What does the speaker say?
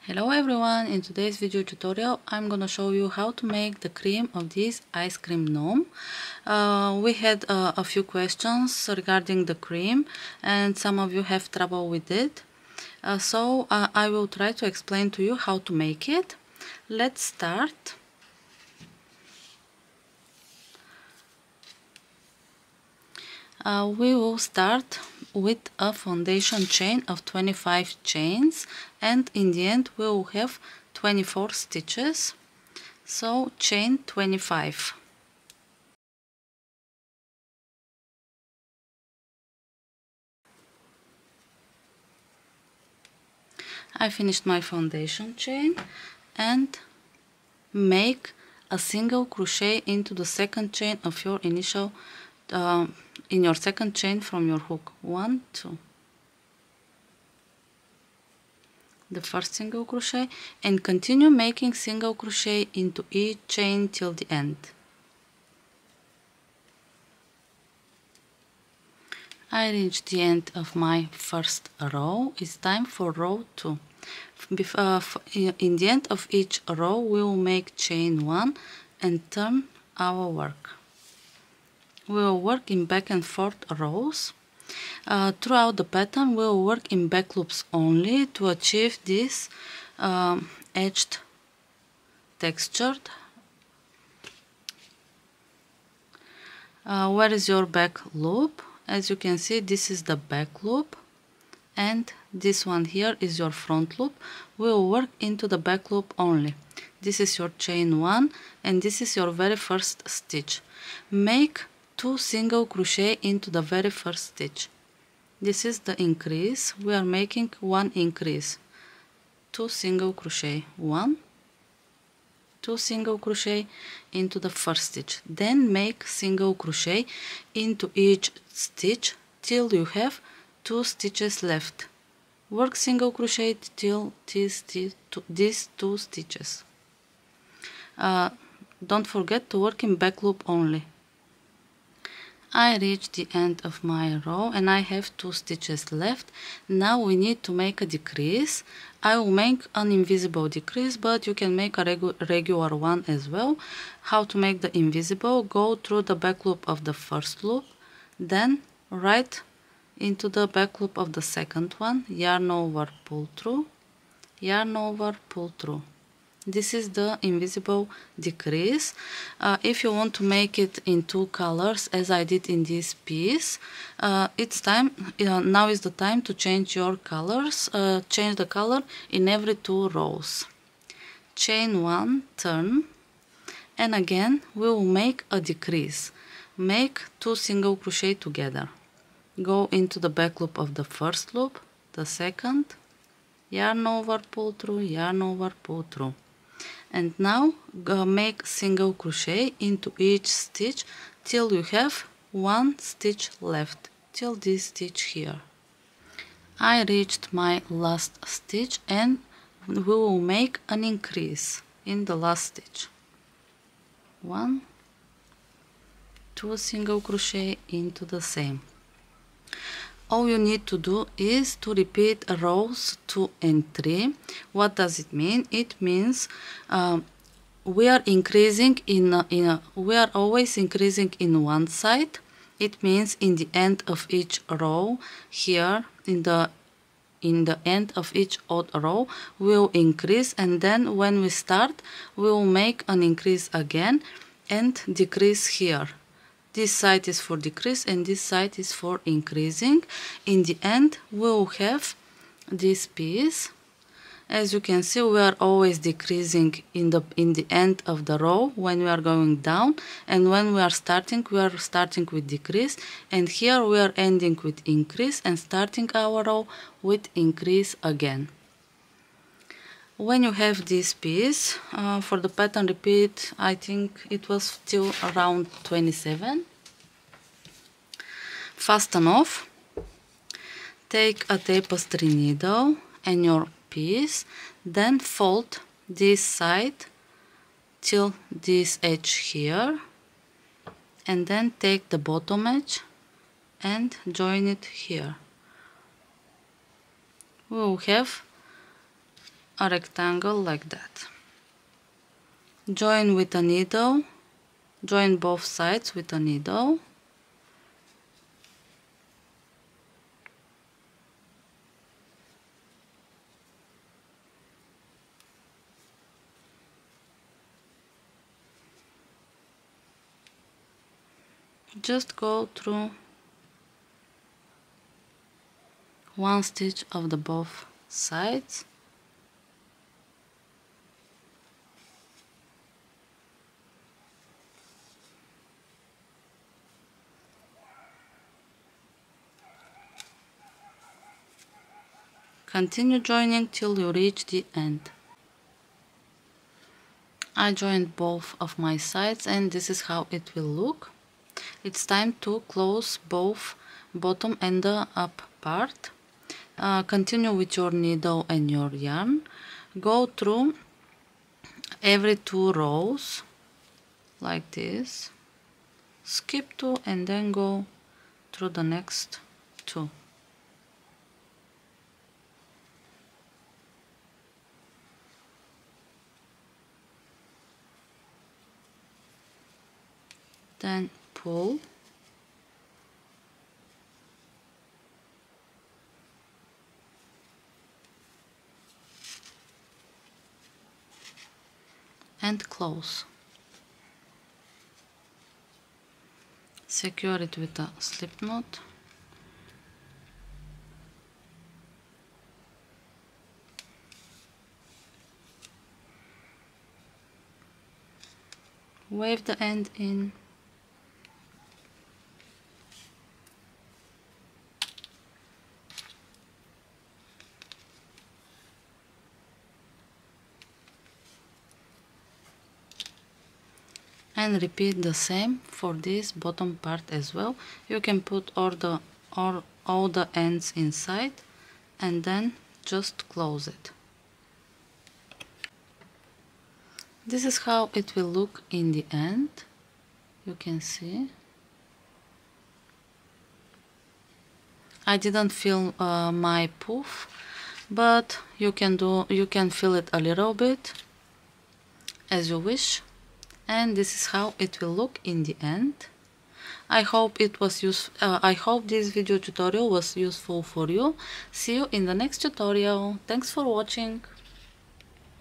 Hello everyone, in today's video tutorial I'm gonna show you how to make the cream of this ice cream gnome. We had a few questions regarding the cream and some of you have trouble with it. So I will try to explain to you how to make it. Let's start. We will start with a foundation chain of 25 chains, and in the end we will have 24 stitches. So chain 25. I finished my foundation chain and make a single crochet into the second chain of your initial in your second chain from your hook. 1, 2. The first single crochet, and continue making single crochet into each chain till the end. I reached the end of my first row. It's time for row 2. In the end of each row we will make chain 1 and turn our work. We will work in back and forth rows. Throughout the pattern we will work in back loops only to achieve this edged textured. Where is your back loop? As you can see, this is the back loop and this one here is your front loop. We will work into the back loop only. This is your chain 1 and this is your very first stitch. Make 2 single crochet into the very first stitch. This is the increase. We are making 1 increase. 2 single crochet, 1, 2 single crochet into the first stitch. Then make single crochet into each stitch till you have 2 stitches left. Work single crochet till these 2 stitches. Don't forget to work in back loop only. I reached the end of my row and I have 2 stitches left. Now we need to make a decrease. I will make an invisible decrease, but you can make a regular one as well. How to make the invisible? Go through the back loop of the first loop, then right into the back loop of the second one, yarn over, pull through, yarn over, pull through. This is the invisible decrease. If you want to make it in 2 colors as I did in this piece, it's time, now is the time to change your colors. Change the color in every 2 rows. Chain 1, turn, and again we will make a decrease. Make 2 single crochet together. Go into the back loop of the first loop, the second, yarn over, pull through, yarn over, pull through. And now make single crochet into each stitch till you have 1 stitch left, till this stitch here. I reached my last stitch and we will make an increase in the last stitch. 1, 2 single crochet into the same. All you need to do is to repeat rows 2 and 3. What does it mean? It means we are increasing we are always increasing in one side. It means in the end of each row here, in the end of each odd row we will increase, and then when we start we will make an increase again and decrease here. This side is for decrease and this side is for increasing. In the end we will have this piece. As you can see, we are always decreasing in the end of the row when we are going down, and when we are starting with decrease, and here we are ending with increase and starting our row with increase again. When you have this piece, for the pattern repeat, I think it was still around 27. Fasten off. Take a tapestry needle and your piece, then fold this side till this edge here, and then take the bottom edge and join it here. We will have a rectangle like that. Join with a needle, join both sides with a needle. Just go through one stitch of the both sides. Continue joining till you reach the end. I joined both of my sides and this is how it will look. It's time to close both bottom and the up part. Continue with your needle and your yarn. Go through every 2 rows like this. Skip 2 and then go through the next 2. Then pull and close. Secure it with a slip knot. Wave the end in. And repeat the same for this bottom part as well. You can put all the ends inside and then just close it. This is how it will look in the end. You can see. I didn't fill my poof, but you can fill it a little bit as you wish. And this is how it will look in the end. I hope this video tutorial was useful for you. See you in the next tutorial. Thanks for watching.